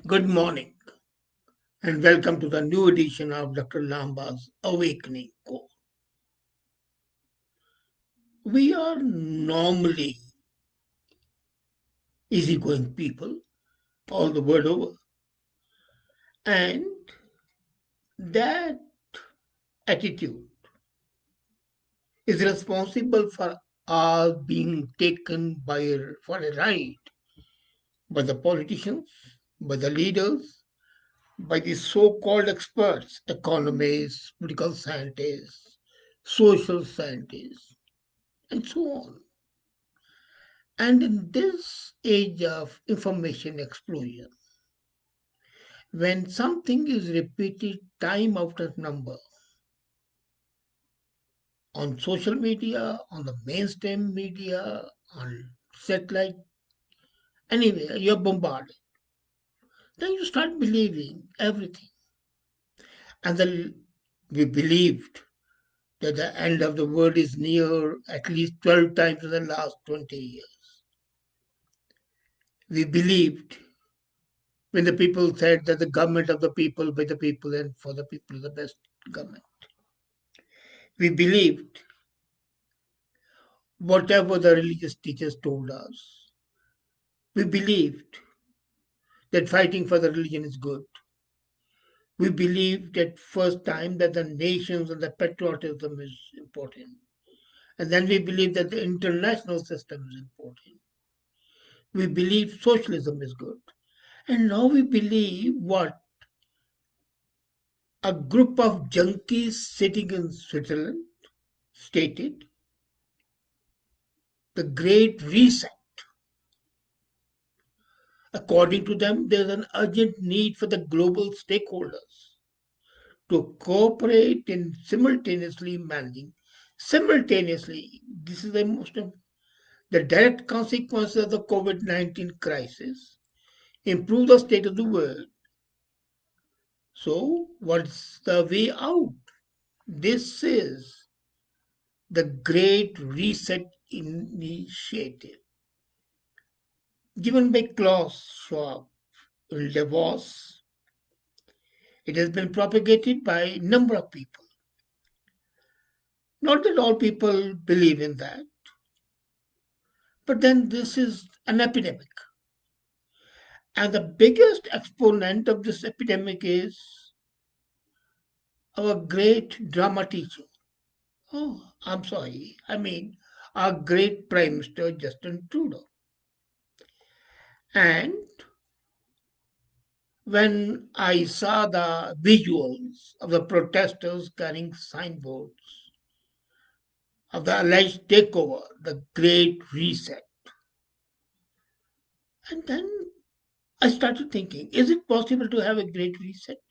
Good morning and welcome to the new edition of Dr. Lamba's Awakening Call. We are normally easygoing people all the world over, and that attitude is responsible for our being taken for a ride by the politicians, by the leaders, by the so-called experts, economists, political scientists, social scientists, and so on. And in this age of information explosion, when something is repeated time after number on social media, on the mainstream media, on satellite, anywhere, you're bombarded, then you start believing everything. And then we believed that the end of the world is near at least 12 times in the last 20 years. We believed when the people said that the government of the people, by the people, and for the people is the best government. We believed whatever the religious teachers told us. We believed that fighting for the religion is good. We believed at first time that the nations and the patriotism is important. And then we believed that the international system is important. We believe socialism is good. And now we believe what a group of junkies sitting in Switzerland stated, the Great Reset. According to them, there's an urgent need for the global stakeholders to cooperate in simultaneously managing. Simultaneously, this is the direct consequences of the COVID-19 crisis, improve the state of the world. So, what's the way out? This is the Great Reset Initiative, given by Klaus Schwab in Davos. It has been propagated by a number of people. Not that all people believe in that, but then this is an epidemic. And the biggest exponent of this epidemic is our great drama teacher. Oh, I'm sorry. I mean, our great Prime Minister Justin Trudeau. And when I saw the visuals of the protesters carrying signboards of the alleged takeover, the Great Reset, and then I started thinking, is it possible to have a Great Reset?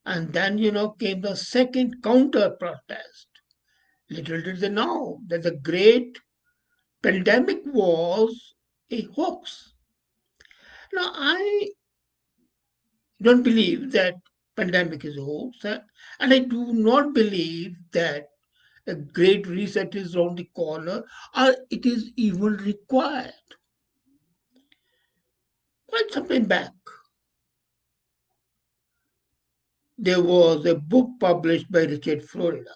And then, came the second counter protest. Little did they know that the great pandemic was a hoax. Now, I don't believe that pandemic is a hoax, and I do not believe that a great reset is around the corner or it is even required. Quite some time back, there was a book published by Richard Florida,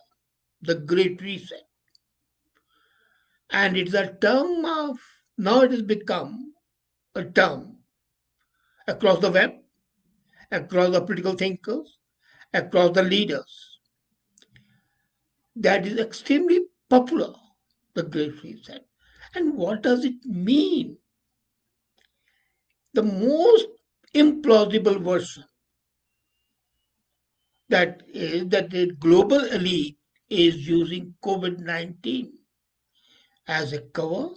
The Great Reset. And it's a term of, now it has become a term across the web, across the political thinkers, across the leaders. That is extremely popular, the Great Reset. And what does it mean? The most implausible version that is that the global elite is using COVID-19 as a cover,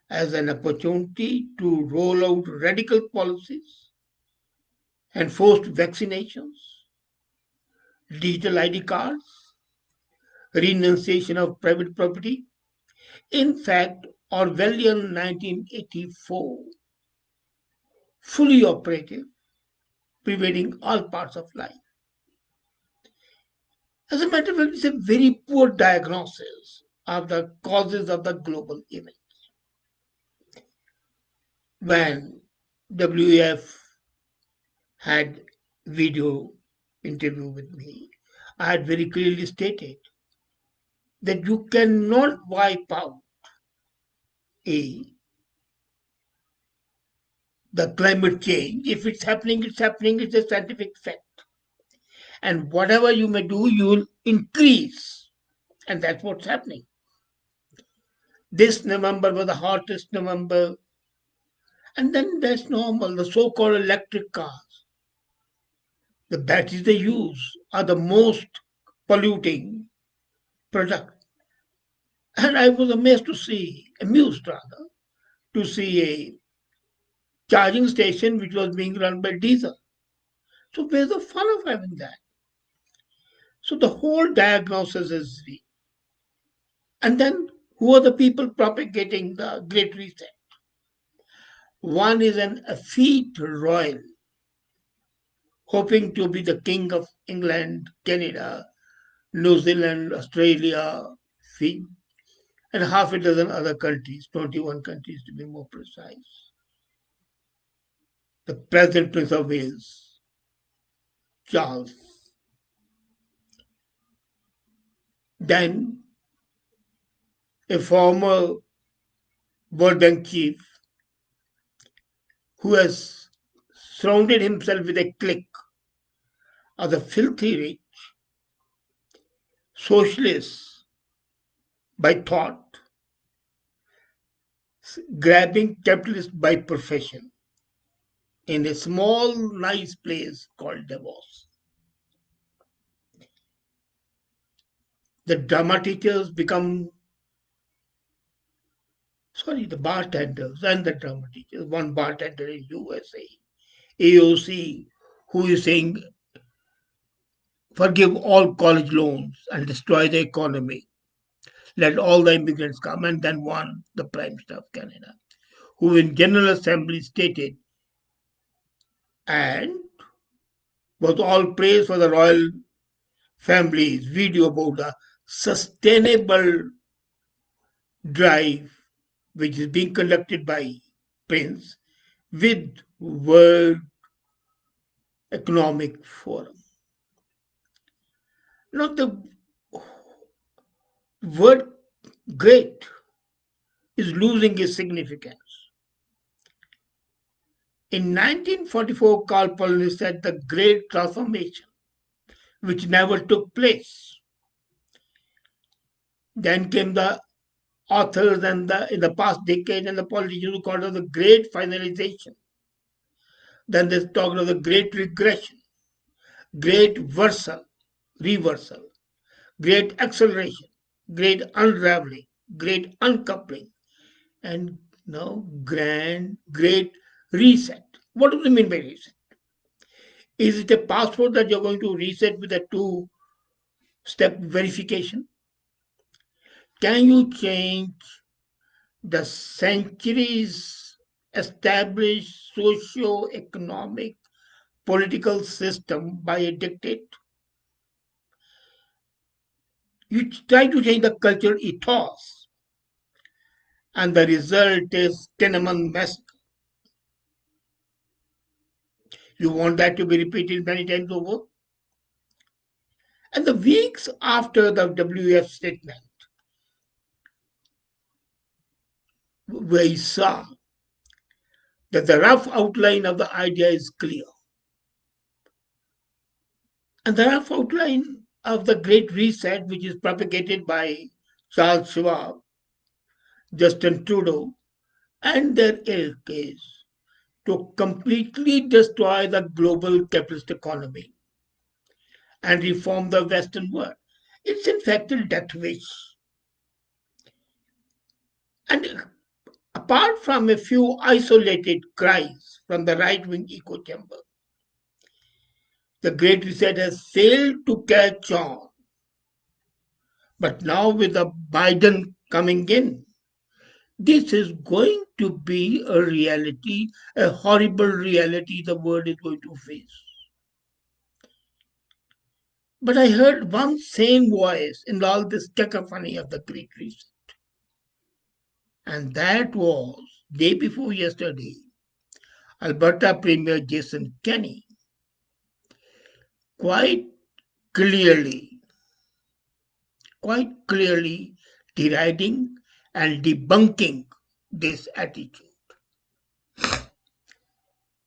as an opportunity to roll out radical policies, enforced vaccinations, digital ID cards, renunciation of private property. In fact, Orwellian 1984, fully operative, pervading all parts of life. As a matter of fact, it's a very poor diagnosis of the causes of the global event. When WF had video interview with me. I had very clearly stated that you cannot wipe out a the climate change. If it's happening, it's happening. It's a scientific fact. And whatever you may do, you will increase. And that's what's happening. This November was the hottest November. And then that's normal. The so-called electric cars, the batteries they use are the most polluting product. And I was amused rather, to see a charging station which was being run by diesel. So where's the fun of having that? So the whole diagnosis is weak. And then who are the people propagating the Great Reset? One is an effete royal, hoping to be the king of England, Canada, New Zealand, Australia, Fiji, and half a dozen other countries, 21 countries to be more precise. The present Prince of Wales, Charles. Then a former World Bank chief who has surrounded himself with a clique of the filthy rich, socialists by thought, grabbing capitalists by profession in a small, nice place called Davos. The drama teachers become, the bartenders and the drama teachers. One bartender in USA, AOC, who is saying, forgive all college loans and destroy the economy. Let all the immigrants come. And then one, the Prime Minister of Canada, who in General Assembly stated and was all praise for the royal family's video about a sustainable drive which is being conducted by Prince with World Economic Forum. Now the word great is losing its significance. In 1944, Karl Pauly said the great transformation, which never took place. Then came the authors and in the past decade and the politicians who called it the great finalization. Then they talked of the great regression, great reversal, great acceleration, great unraveling, great uncoupling, and now great reset. What do they mean by reset? Is it a passport that you're going to reset with a two-step verification? Can you change the centuries established socio-economic political system by a dictate? You try to change the cultural ethos, and the result is Tiananmen massacre. You want that to be repeated many times over? And the weeks after the WF statement, we saw that the rough outline of the idea is clear. And the rough outline of the Great Reset, which is propagated by Charles Schwab, Justin Trudeau, and their ilk, is to completely destroy the global capitalist economy and reform the Western world. It's in fact a death wish. And apart from a few isolated cries from the right wing echo chamber, the Great Reset has failed to catch on. But now, with the Biden coming in, this is going to be a reality, a horrible reality the world is going to face. But I heard one sane voice in all this cacophony of the Great Reset. And that was day before yesterday. Alberta Premier Jason Kenney quite clearly, quite clearly deriding and debunking this attitude.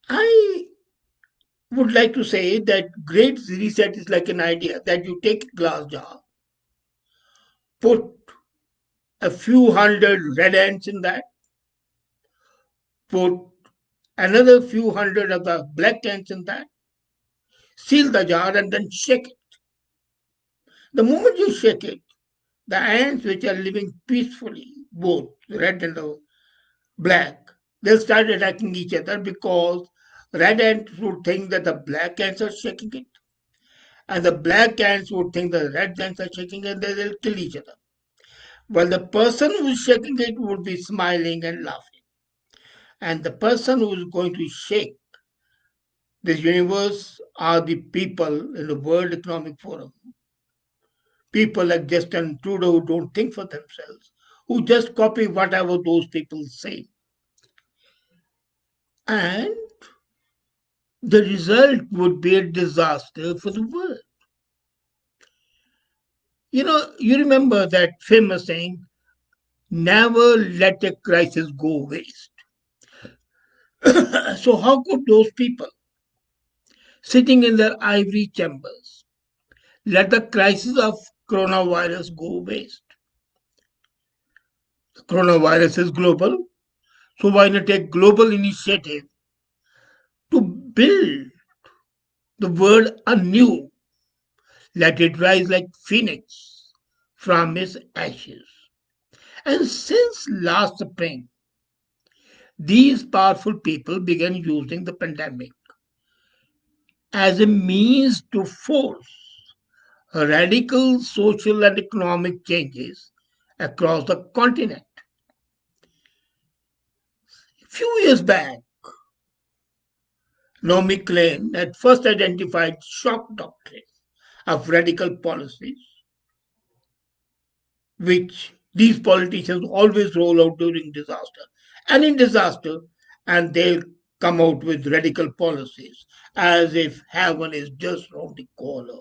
I would like to say that great reset is like an idea that you take a glass jar, put a few hundred red ants in that, put another few hundred of the black ants in that, seal the jar and then shake it. The moment you shake it, the ants which are living peacefully, both the red and the black, they'll start attacking each other because red ants would think that the black ants are shaking it, and the black ants would think the red ants are shaking it, and they'll kill each other. While the person who's shaking it would be smiling and laughing. And the person who is going to shake this universe are the people in the World Economic Forum. People like Justin Trudeau who don't think for themselves, who just copy whatever those people say. And the result would be a disaster for the world. You remember that famous saying, never let a crisis go waste. So, how could those people sitting in their ivory chambers let the crisis of coronavirus go waste? The coronavirus is global, so why not take global initiative to build the world anew? Let it rise like phoenix from its ashes. And since last spring, these powerful people began using the pandemic as a means to force radical social and economic changes across the continent. A few years back, Naomi Klein had first identified shock doctrine of radical policies, which these politicians always roll out during disaster. And in disaster, and they'll come out with radical policies as if heaven is just around the corner.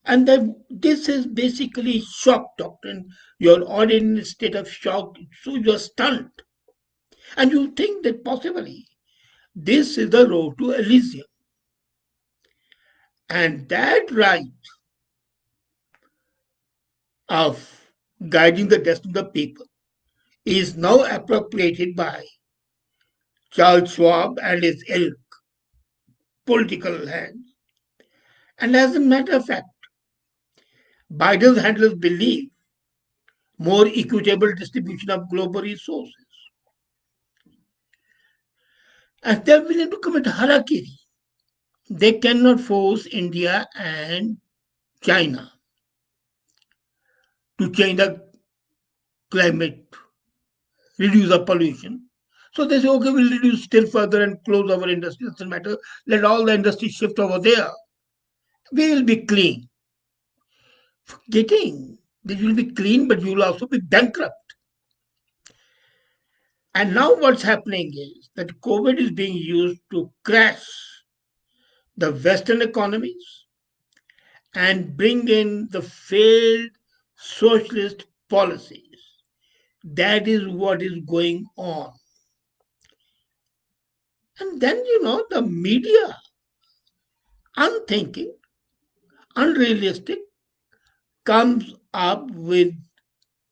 And then this is basically shock doctrine. You're already in a state of shock, so you're stunned. And you think that possibly this is the road to Elysium. And that right of guiding the destiny of the people is now appropriated by Charles Schwab and his ilk political hands. And as a matter of fact, Biden's handlers believe more equitable distribution of global resources. And they're willing to commit harakiri. They cannot force India and China to change the climate, reduce the pollution. So they say, okay, we'll reduce still further and close our industry. Doesn't matter. Let all the industry shift over there. We will be clean. Forgetting that you will be clean, but you will also be bankrupt. And now what's happening is that COVID is being used to crash the Western economies and bring in the failed socialist policies. That is what is going on. And then, the media, unthinking, unrealistic, comes up with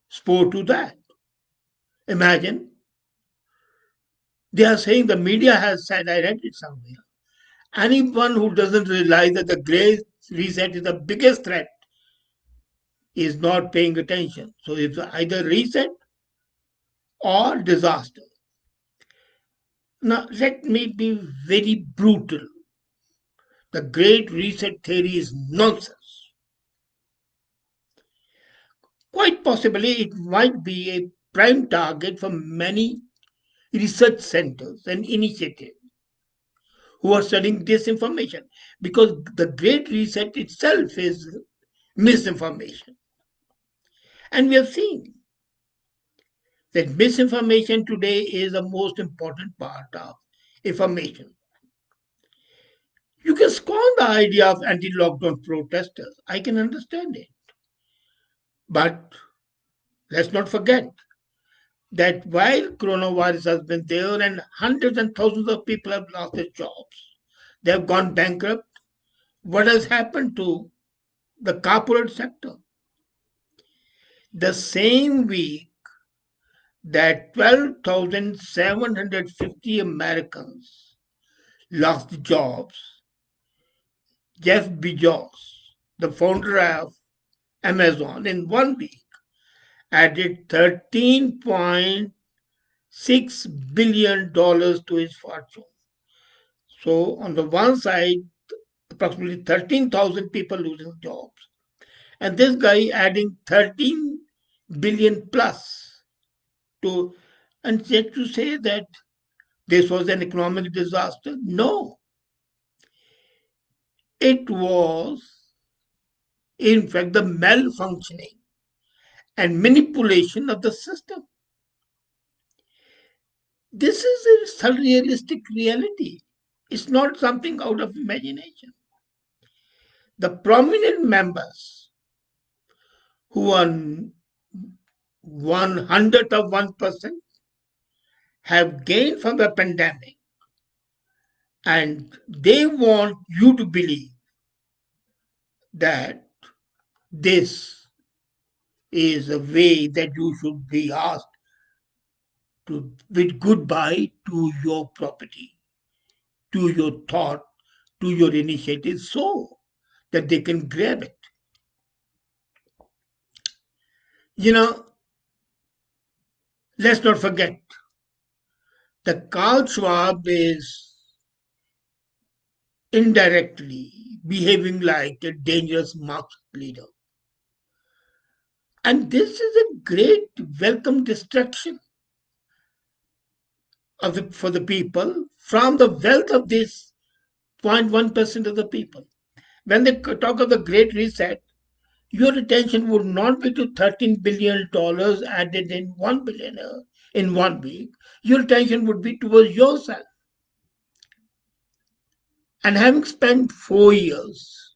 sport to that. Imagine they are saying the media has said, I read it somewhere. Anyone who doesn't realize that the Great Reset is the biggest threat is not paying attention. So it's either reset or disaster. Now, let me be very brutal. The Great Reset theory is nonsense. Quite possibly, it might be a prime target for many research centers and initiatives who are studying disinformation because the Great Reset itself is misinformation. And we have seen that misinformation today is the most important part of information. You can scorn the idea of anti lockdown protesters. I can understand it. But let's not forget that while coronavirus has been there and hundreds and thousands of people have lost their jobs, they have gone bankrupt, what has happened to the corporate sector? The same week that 12,750 Americans lost jobs, Jeff Bezos, the founder of Amazon, in 1 week added $13.6 billion to his fortune. So, on the one side, approximately 13,000 people losing jobs, and this guy adding 13 billion plus to, and yet to say that this was an economic disaster. No, it was, in fact, the malfunctioning and manipulation of the system. This is a surrealistic reality. It's not something out of imagination. The prominent members who are 100% have gained from the pandemic, and they want you to believe that this is a way that you should be asked to bid goodbye to your property, to your thought, to your initiative, so that they can grab it. You know, let's not forget that Carl Schwab is indirectly behaving like a dangerous Marxist leader. And this is a great welcome distraction for the people from the wealth of this 0.1% of the people. When they talk of the Great Reset, your attention would not be to $13 billion added in 1 billionaire in 1 week. Your attention would be towards yourself. And having spent 4 years,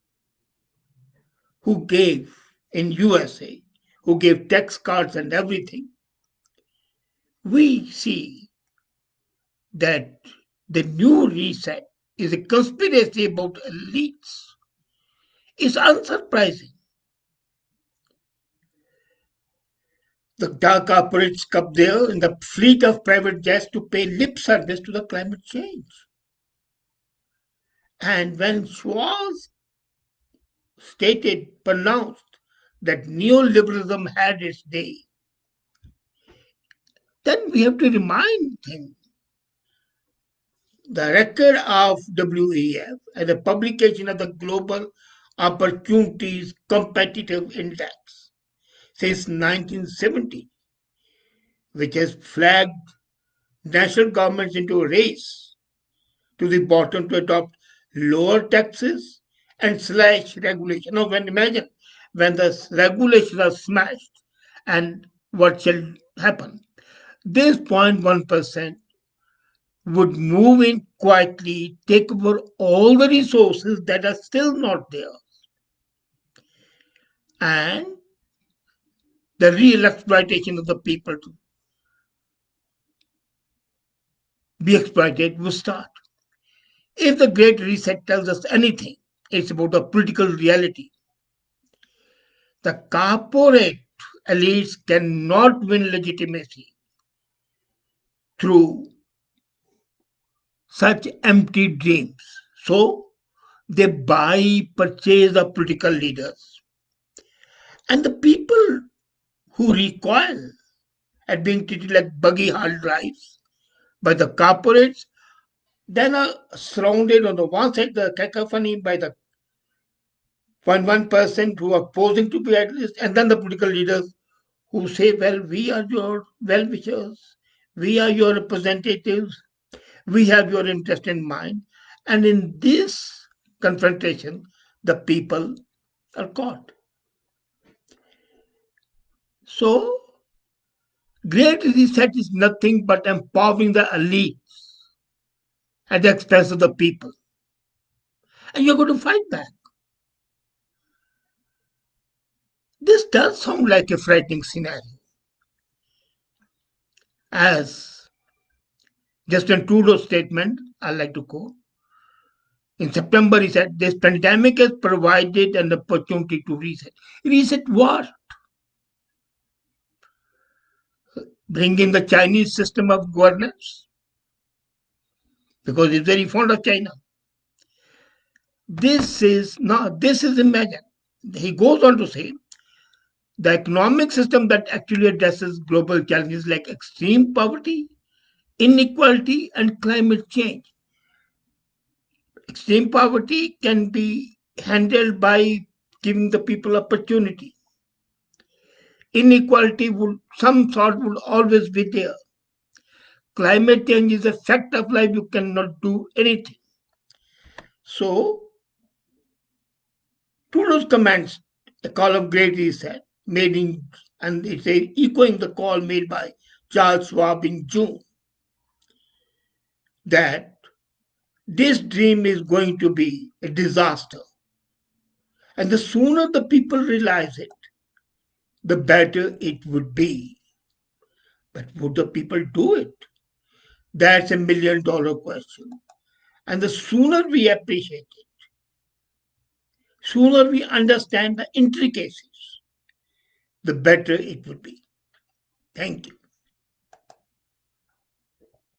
who gave in USA, who gave tax cards and everything, we see that the new reset is a conspiracy about elites. It's unsurprising. The dark corporates come there in the fleet of private jets to pay lip service to the climate change. And when Schwarz pronounced that neoliberalism had its day, then we have to remind him the record of WEF and the publication of the Global Opportunities Competitive Index since 1970, which has flagged national governments into a race to the bottom to adopt lower taxes and slash regulation. Now, imagine when the regulations are smashed, and what shall happen? This 0.1% would move in quietly, take over all the resources that are still not there, and the real exploitation of the people to be exploited will start. If the Great Reset tells us anything, it's about a political reality. The corporate elites cannot win legitimacy through such empty dreams. So they buy, purchase the political leaders. And the people who recoil at being treated like buggy hard drives by the corporates then are surrounded on the one side the cacophony by the 0.1% who are posing to be at least, and then the political leaders who say, well, we are your well wishers, we are your representatives, we have your interest in mind. And in this confrontation, the people are caught. So, Great Reset is nothing but empowering the elites at the expense of the people. And you're going to fight back. This does sound like a frightening scenario. As Justin Trudeau's statement, I like to quote, in September, he said, this pandemic has provided an opportunity to reset. Reset what? Bring in the Chinese system of governance? Because he's very fond of China. This is imagined. He goes on to say, the economic system that actually addresses global challenges like extreme poverty, inequality, and climate change. Extreme poverty can be handled by giving the people opportunity. Inequality would some sort would always be there. Climate change is a fact of life. You cannot do anything. So Trudeau's comments, a call of great reset, made in and it's echoing the call made by Charles Schwab in June that this dream is going to be a disaster. And the sooner the people realize it, the better it would be. But would the people do it? That's $1 million question. And the sooner we appreciate it, sooner we understand the intricacies, the better it would be. Thank you.